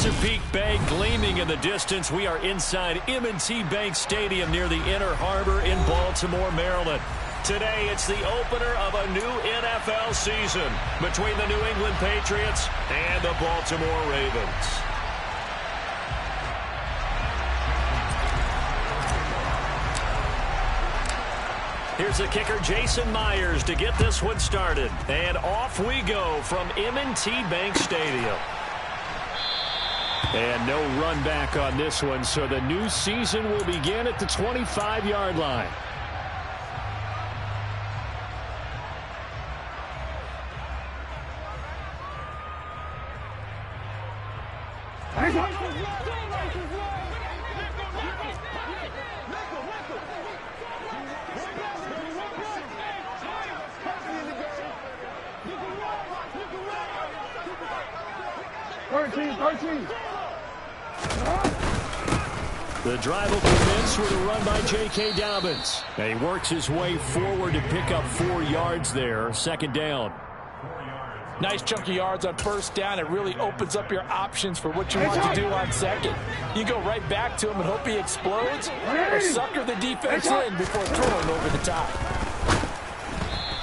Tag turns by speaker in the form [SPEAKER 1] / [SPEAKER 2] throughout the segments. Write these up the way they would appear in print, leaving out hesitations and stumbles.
[SPEAKER 1] Chesapeake Bay gleaming in the distance. We are inside M&T Bank Stadium near the Inner Harbor in Baltimore, Maryland. Today, it's the opener of a new NFL season between the New England Patriots and the Baltimore Ravens. Here's the kicker, Jason Myers, to get this one started. And off we go from M&T Bank Stadium. And no run back on this one, so the new season will begin at the 25-yard line. The drive will commence with a run by J.K. Dobbins. And he works his way forward to pick up 4 yards there. Second down.
[SPEAKER 2] Nice chunk of yards on first down. It really opens up your options for what you want to do on second. You go right back to him and hope he explodes, or sucker the defense in before throwing over the top.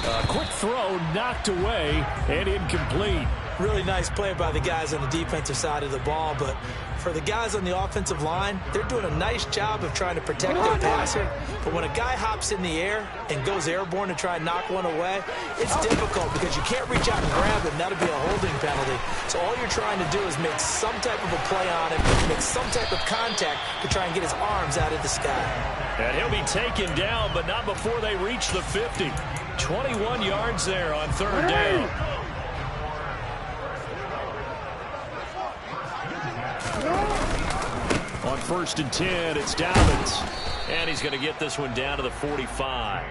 [SPEAKER 1] A quick throw knocked away and incomplete.
[SPEAKER 3] Really nice play by the guys on the defensive side of the ball, but for the guys on the offensive line, they're doing a nice job of trying to protect their passer. But when a guy hops in the air and goes airborne to try and knock one away, it's difficult because you can't reach out and grab him. That'll be a holding penalty. So all you're trying to do is make some type of a play on him, make some type of contact to try and get his arms out of the sky.
[SPEAKER 1] And he'll be taken down, but not before they reach the 50. 21 yards there on third down. On 1st and 10, it's Dobbins. And he's going to get this one down to the 45.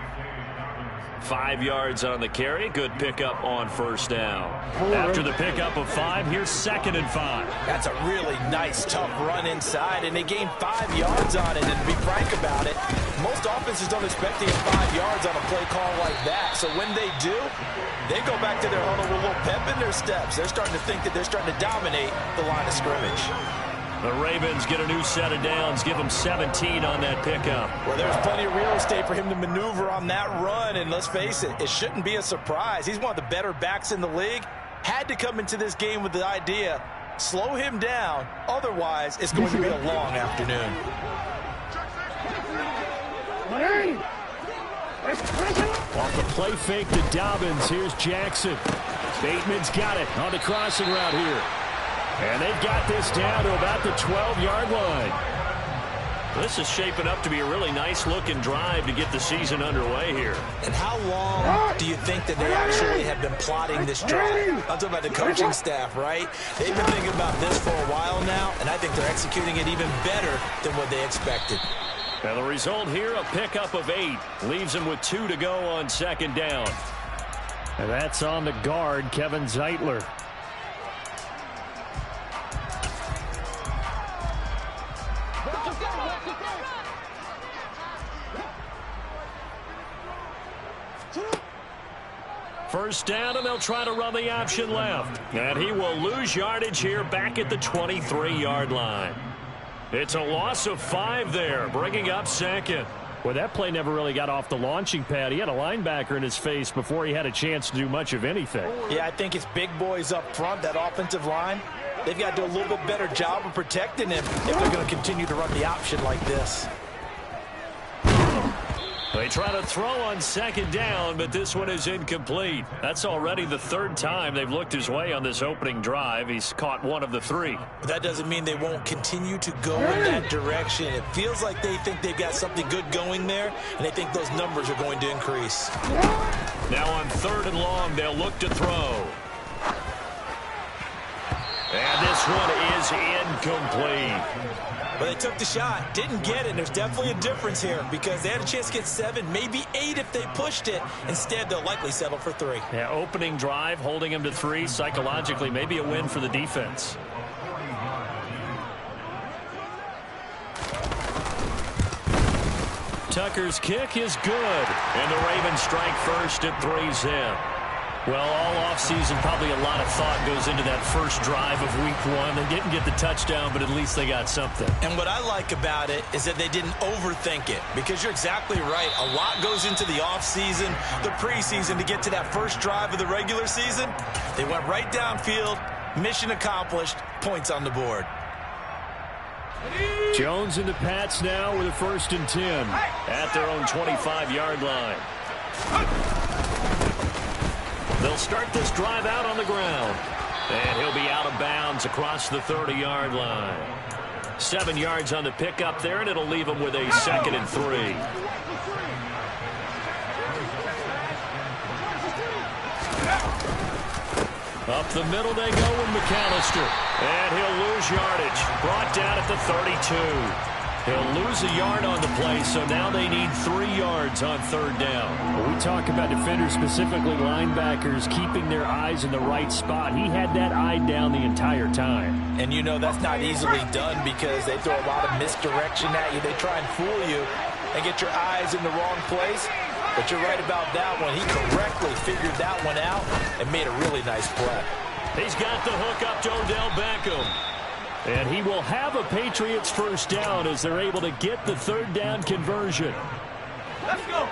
[SPEAKER 1] 5 yards on the carry. Good pickup on first down. After the pickup of 5, here's 2nd and 5.
[SPEAKER 3] That's a really nice, tough run inside, and they gained 5 yards on it. And to be frank about it, most offenses don't expect to get 5 yards on a play call like that. So when they do, they go back to their huddle with a little pep in their steps. They're starting to think that they're starting to dominate the line of scrimmage.
[SPEAKER 1] The Ravens get a new set of downs, give him 17 on that pickup.
[SPEAKER 3] Well, there's plenty of real estate for him to maneuver on that run, and let's face it, it shouldn't be a surprise. He's one of the better backs in the league. Had to come into this game with the idea, slow him down, otherwise it's going to be a long afternoon.
[SPEAKER 1] Off the play fake to Dobbins, here's Jackson. Bateman's got it on the crossing route here. And they've got this down to about the 12-yard line. This is shaping up to be a really nice-looking drive to get the season underway here.
[SPEAKER 3] And how long do you think that they actually have been plotting this drive? I'm talking about the coaching staff, right? They've been thinking about this for a while now, and I think they're executing it even better than what they expected.
[SPEAKER 1] Now the result here, a pickup of 8. Leaves them with 2 to go on 2nd down. And that's on the guard, Kevin Zeitler. First down, and they'll try to run the option left. And he will lose yardage here back at the 23-yard line. It's a loss of 5 there, bringing up 2nd. Well, that play never really got off the launching pad. He had a linebacker in his face before he had a chance to do much of anything.
[SPEAKER 3] Yeah, I think it's big boys up front, that offensive line. They've got to do a little bit better job of protecting him if they're going to continue to run the option like this.
[SPEAKER 1] They try to throw on 2nd down, but this one is incomplete. That's already the 3rd time they've looked his way on this opening drive. He's caught 1 of the 3.
[SPEAKER 3] But that doesn't mean they won't continue to go in that direction. It feels like they think they've got something good going there, and they think those numbers are going to increase.
[SPEAKER 1] Now on 3rd and long, they'll look to throw. And this one is incomplete.
[SPEAKER 3] But they took the shot, didn't get it. There's definitely a difference here because they had a chance to get 7, maybe 8 if they pushed it. Instead, they'll likely settle for 3.
[SPEAKER 1] Yeah, opening drive, holding him to 3. Psychologically, maybe a win for the defense. Tucker's kick is good. And the Ravens strike first at 3 zip. Well, all offseason, probably a lot of thought goes into that first drive of week one. They didn't get the touchdown, but at least they got something.
[SPEAKER 3] And what I like about it is that they didn't overthink it, because you're exactly right. A lot goes into the offseason, the preseason, to get to that first drive of the regular season. They went right downfield, mission accomplished, points on the board.
[SPEAKER 1] Jones and the Pats now with a 1st and 10 at their own 25-yard line. They'll start this drive out on the ground. And he'll be out of bounds across the 30-yard line. 7 yards on the pickup there, and it'll leave him with a 2nd and 3. Up the middle they go with McAllister. And he'll lose yardage. Brought down at the 32. He'll lose a yard on the play, so now they need 3 yards on 3rd down.
[SPEAKER 4] When we talk about defenders, specifically linebackers, keeping their eyes in the right spot. He had that eye down the entire time.
[SPEAKER 2] And you know that's not easily done, because they throw a lot of misdirection at you. They try and fool you and get your eyes in the wrong place. But you're right about that one. He correctly figured that one out and made a really nice play.
[SPEAKER 1] He's got the hook up to Odell Beckham.
[SPEAKER 4] And he will have a Patriots 1st down as they're able to get the 3rd down conversion.
[SPEAKER 5] Let's go.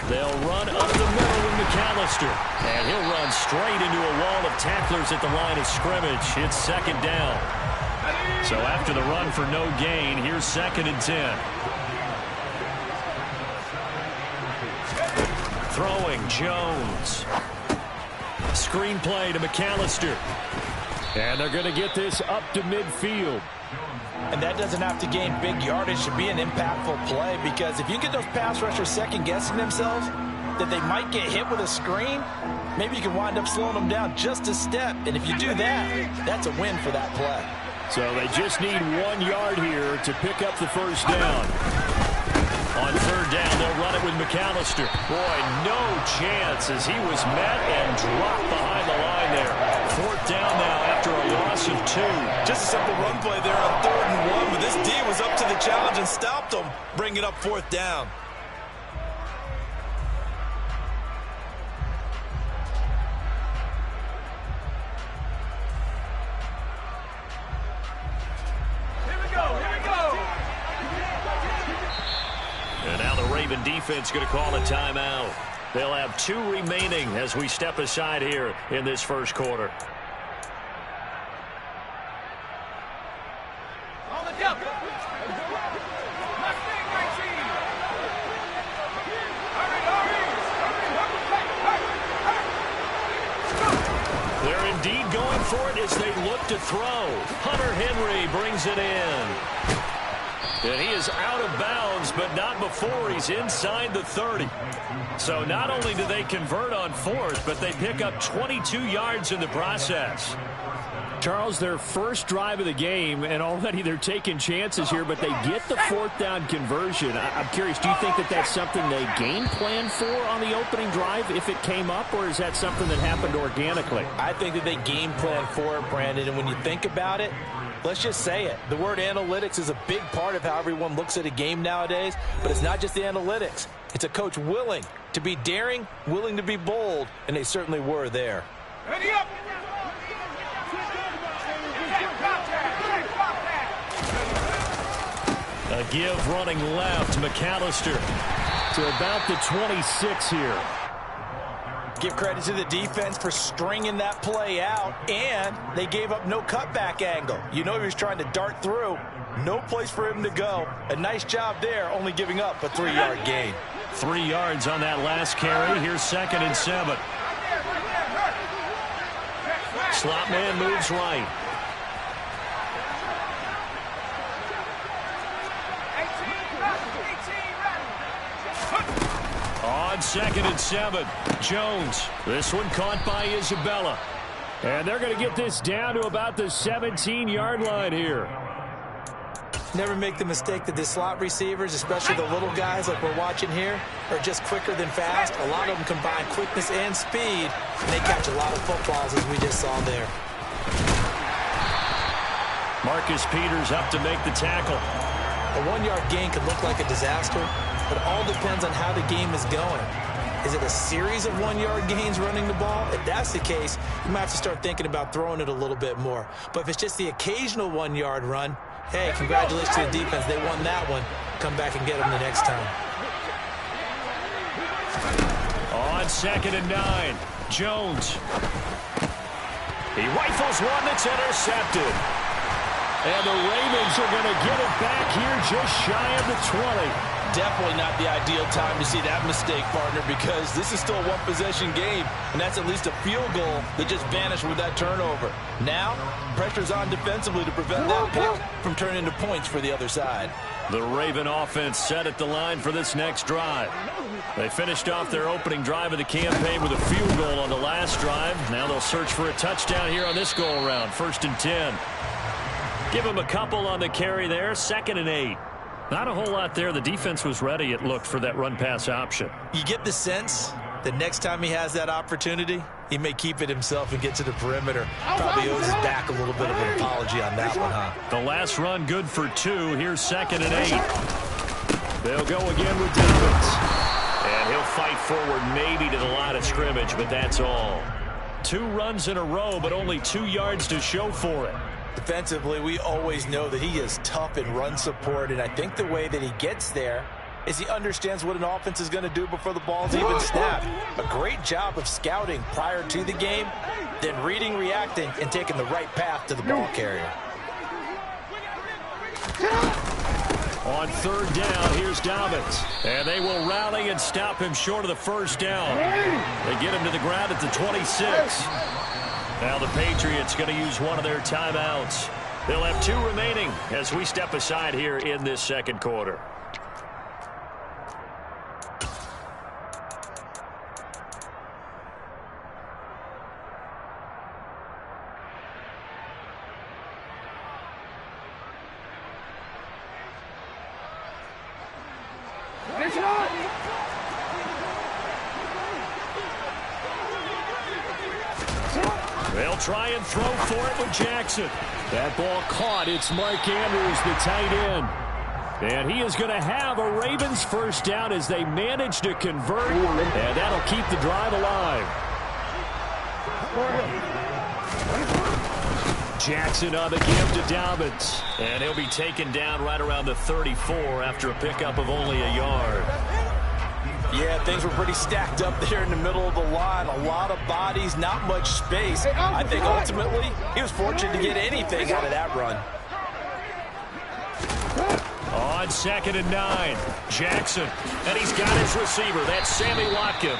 [SPEAKER 1] They'll run up the middle with McAllister. And he'll run straight into a wall of tacklers at the line of scrimmage. It's 2nd down. So after the run for no gain, here's 2nd and 10. Throwing, Jones. Screen play to McAllister.
[SPEAKER 4] And they're going to get this up to midfield.
[SPEAKER 2] And that doesn't have to gain big yardage to be an impactful play, because if you get those pass rushers second-guessing themselves that they might get hit with a screen, maybe you can wind up slowing them down just a step. And if you do that, that's a win for that play.
[SPEAKER 4] So they just need 1 yard here to pick up the 1st down.
[SPEAKER 1] On 3rd down, they'll run it with McAllister. Boy, no chance as he was met and dropped behind the line there. 4th down now after a loss of 2.
[SPEAKER 3] Just a simple run play there on 3rd and 1, but this D was up to the challenge and stopped them, bringing up 4th down.
[SPEAKER 1] And now the Raven defense going to call a timeout. They'll have 2 remaining as we step aside here in this 1st quarter.
[SPEAKER 5] On the jump.
[SPEAKER 1] They're indeed going for it as they look to throw. Hunter Henry brings it in. And he is out of bounds, but not before he's inside the 30. So not only do they convert on 4th, but they pick up 22 yards in the process.
[SPEAKER 4] Charles, their first drive of the game, and already they're taking chances here, but they get the 4th down conversion. I'm curious, do you think that that's something they game plan for on the opening drive if it came up, or is that something that happened organically?
[SPEAKER 2] I think that they game plan for it, Brandon, and when you think about it, let's just say it. The word analytics is a big part of how everyone looks at a game nowadays, but it's not just the analytics. It's a coach willing to be daring, willing to be bold, and they certainly were there.
[SPEAKER 5] Ready up.
[SPEAKER 1] A give running left, McAllister
[SPEAKER 4] to about the 26 here.
[SPEAKER 2] Give credit to the defense for stringing that play out, and they gave up no cutback angle. You know he was trying to dart through. No place for him to go. A nice job there, only giving up a 3-yard gain.
[SPEAKER 1] 3 yards on that last carry. Here's 2nd and 7. Slot man moves right. On 2nd and 7, Jones. This one caught by Isabella.
[SPEAKER 4] And they're going to get this down to about the 17-yard line here.
[SPEAKER 3] Never make the mistake that the slot receivers, especially the little guys like we're watching here, are just quicker than fast. A lot of them combine quickness and speed, and they catch a lot of footballs, as we just saw there.
[SPEAKER 1] Marcus Peters up to make the tackle.
[SPEAKER 3] A 1-yard gain could look like a disaster, but it all depends on how the game is going. Is it a series of 1-yard gains running the ball? If that's the case, you might have to start thinking about throwing it a little bit more. But if it's just the occasional 1-yard run, hey, congratulations to the defense. They won that one. Come back and get them the next time.
[SPEAKER 1] On 2nd and 9, Jones. He rifles one that's intercepted. And the Ravens are going to get it back here just shy of the 20.
[SPEAKER 2] Definitely not the ideal time to see that mistake, partner, because this is still a one-possession game, and that's at least a field goal that just vanished with that turnover. Now, pressure's on defensively to prevent that pick from turning into points for the other side.
[SPEAKER 1] The Raven offense set at the line for this next drive. They finished off their opening drive of the campaign with a field goal on the last drive. Now they'll search for a touchdown here on this go-around, 1st and 10. Give him a couple on the carry there, 2nd and 8. Not a whole lot there. The defense was ready, it looked, for that run-pass option.
[SPEAKER 3] You get the sense that next time he has that opportunity, he may keep it himself and get to the perimeter. Probably owes his back a little bit of an apology on that one, huh?
[SPEAKER 1] The last run good for 2. Here's 2nd and 8. They'll go again with Dobbins. And he'll fight forward maybe to the line of scrimmage, but that's all. 2 runs in a row, but only 2 yards to show for it.
[SPEAKER 3] Defensively, we always know that he is tough in run support, and I think the way that he gets there is he understands what an offense is going to do before the ball's even snapped. A great job of scouting prior to the game, then reading, reacting, and taking the right path to the ball carrier.
[SPEAKER 1] On 3rd down, here's Dobbins. And they will rally and stop him short of the 1st down. They get him to the ground at the 26. Now the Patriots going to use one of their timeouts. They'll have 2 remaining as we step aside here in this 2nd quarter. They'll try and throw for it with Jackson. That ball caught. It's Mark Andrews, the tight end. And he is going to have a Ravens 1st down as they manage to convert. And that'll keep the drive alive. Jackson on the give to Dobbins. And he'll be taken down right around the 34 after a pickup of only a yard.
[SPEAKER 2] Yeah, things were pretty stacked up there in the middle of the line. A lot of bodies, not much space. I think ultimately he was fortunate to get anything out of that run.
[SPEAKER 1] On 2nd and 9, Jackson. And he's got his receiver. That's Sammy Watkins.